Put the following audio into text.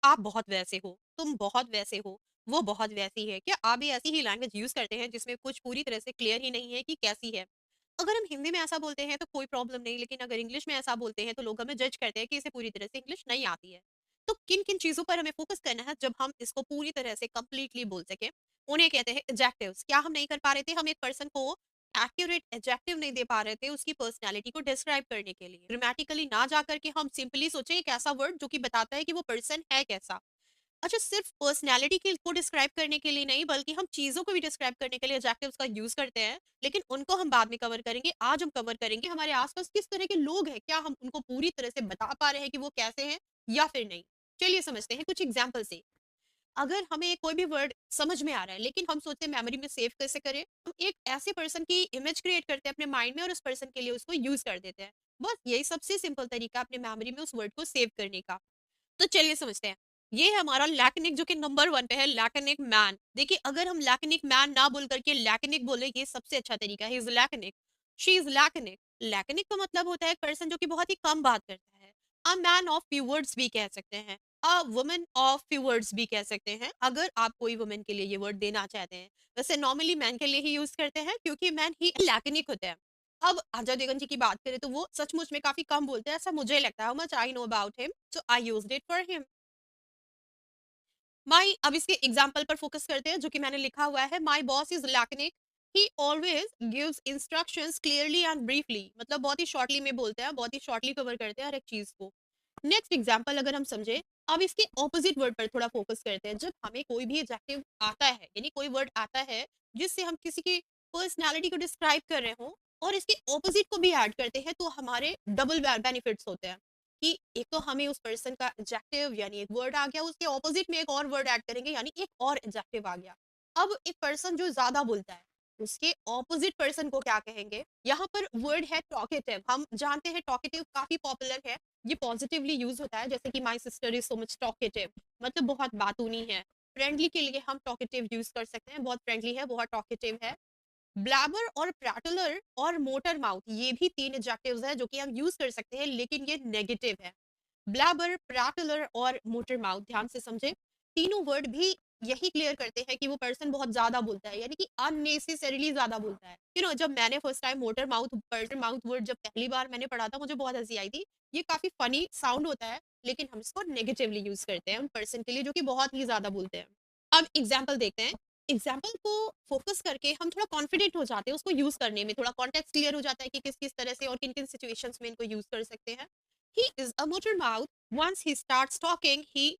आप बहुत वैसे हो, तुम बहुत वैसे हो, वो बहुत वैसी है। क्या आप भी ऐसी ही लैंग्वेज यूज़ करते हैं जिसमें कुछ पूरी तरह से क्लियर ही नहीं है कि कैसी है? अगर हम हिंदी में ऐसा बोलते हैं तो कोई प्रॉब्लम नहीं, लेकिन अगर इंग्लिश में ऐसा बोलते हैं तो लोग हमें जज करते हैं कि इसे पूरी तरह से इंग्लिश नहीं आती है। तो किन-किन चीज़ों पर हमें फ़ोकस करना है जब हम इसको पूरी तरह से कंप्लीटली बोल सकें? उन्हें कहते हैं एडजेक्टिव्स। क्या हम नहीं कर पा रहे थे? हम एक पर्सन को एक्यूरेट एडजेक्टिव नहीं दे पा रहे थे उसकी पर्सनैलिटी को डिस्क्राइब करने के लिए। ग्रामेटिकली ना जा कर के हम सिंपली सोचें एक ऐसा वर्ड जो कि बताता है कि वो पर्सन है कैसा। अच्छा, सिर्फ पर्सनैलिटी के को डिस्क्राइब करने के लिए नहीं, बल्कि हम चीज़ों को भी डिस्क्राइब करने के लिए एडजेक्टिव्स का यूज़ करते हैं, लेकिन उनको हम बाद में कवर करेंगे। आज हम कवर करेंगे हमारे आस-पास किस तरह के लोग हैं, क्या हम उनको पूरी तरह से बता पा रहे हैं कि वो कैसे हैं या फिर नहीं? चलिए समझते हैं कुछ एग्ज़ाम्पल से। अगर हमें कोई भी वर्ड समझ में आ रहा है, लेकिन हम सोचते हैं मेमोरी में सेव कैसे करें, हम एक ऐसे पर्सन की इमेज क्रिएट करते हैं अपने माइंड में और उस पर्सन के लिए उसको यूज़ कर देते हैं। बस यही सबसे सिंपल तरीका है अपने मेमोरी में उस वर्ड को सेव करने का। तो चलिए समझते हैं। ये है हमारा लैकनिक जो कि नंबर 1 पे है, लैकनिक मैन। देखिए, अगर हम लैकनिक मैन ना बोल करके लैकनिक बोले, ये सबसे अच्छा तरीका है। He is laconic, she is laconic. Laconic का मतलब होता है एक पर्सन जो कि बहुत ही कम बात करता है। A man of few words भी कह सकते हैं। A woman of few words भी कह सकते हैं, अगर आप कोई वुमन के लिए ये वर्ड देना चाहते हैं। वैसे नॉर्मली मैन के लिए ही यूज़ करते हैं क्योंकि मैन ही लैकनिक होते हैं। अब अजय देवगन जी की बात करें तो वो सचमुच में काफ़ी कम बोलते हैं, ऐसा मुझे लगता है। How much I know about him, so I used it for him. My अब इसके एग्जाम्पल पर फोकस करते हैं जो कि मैंने लिखा हुआ है। My boss is laconic, he always gives instructions clearly and briefly. मतलब बहुत ही शॉर्टली में बोलते हैं, बहुत ही शॉर्टली कवर करते हैं हर एक चीज को। नेक्स्ट एग्जाम्पल अगर हम समझे, अब इसके ऑपोजिट वर्ड पर थोड़ा फोकस करते हैं। जब हमें कोई भी एडजेक्टिव आता है, यानी कोई वर्ड आता है जिससे हम किसी की पर्सनैलिटी को डिस्क्राइब कर रहे हो और इसके ऑपोजिट को भी ऐड करते हैं, तो हमारे डबल बेनिफिट्स होते हैं। कि एक तो हमें उस पर्सन का एडजेक्टिव यानी एक वर्ड आ गया, उसके ऑपोजिट में एक और वर्ड ऐड करेंगे यानी एक और एडजेक्टिव आ गया। अब एक पर्सन जो ज्यादा बोलता है, उसके ऑपोजिट पर्सन को क्या कहेंगे? यहाँ पर वर्ड है टॉकेटिव। हम जानते हैं टॉकेटिव काफी पॉपुलर है, ये पॉजिटिवली यूज होता है, जैसे कि my sister is so much talkative, मतलब बहुत बातूनी है। फ्रेंडली के लिए हम टॉकेटिव यूज कर सकते हैं, बहुत फ्रेंडली है, बहुत टॉकेटिव है। ब्लैबर और प्रैटलर और मोटर माउथ, ये भी 3 एडजेक्टिव्स हैं जो कि हम यूज़ कर सकते हैं, लेकिन ये नेगेटिव है। ब्लैबर, प्रैटलर और मोटर माउथ, ध्यान से समझें। तीनों वर्ड भी यही क्लियर करते हैं कि वो पर्सन बहुत ज़्यादा बोलता है, यानी कि अननेसेसरीली ज़्यादा बोलता है। जब मैंने first time motor mouth, porter mouth word जब पहली बार मैंने पढ़ा था, मुझे बहुत हँसी आई थी। ये काफ़ी फनी साउंड होता है, लेकिन हम इसको नेगेटिवली यूज़ करते हैं उन पर्सन के लिए जो कि बहुत ही ज़्यादा बोलते हैं। अब एग्ज़ाम्पल देखते हैं। एग्जाम्पल को फोकस करके हम थोड़ा कॉन्फिडेंट हो जाते हैं उसको यूज करने में, थोड़ा कॉन्टेक्स्ट क्लियर हो जाता है कि किस किस तरह से और किन किन सिचुएशंस में इनको यूज कर सकते हैं। He is a motor mouth, once he starts talking he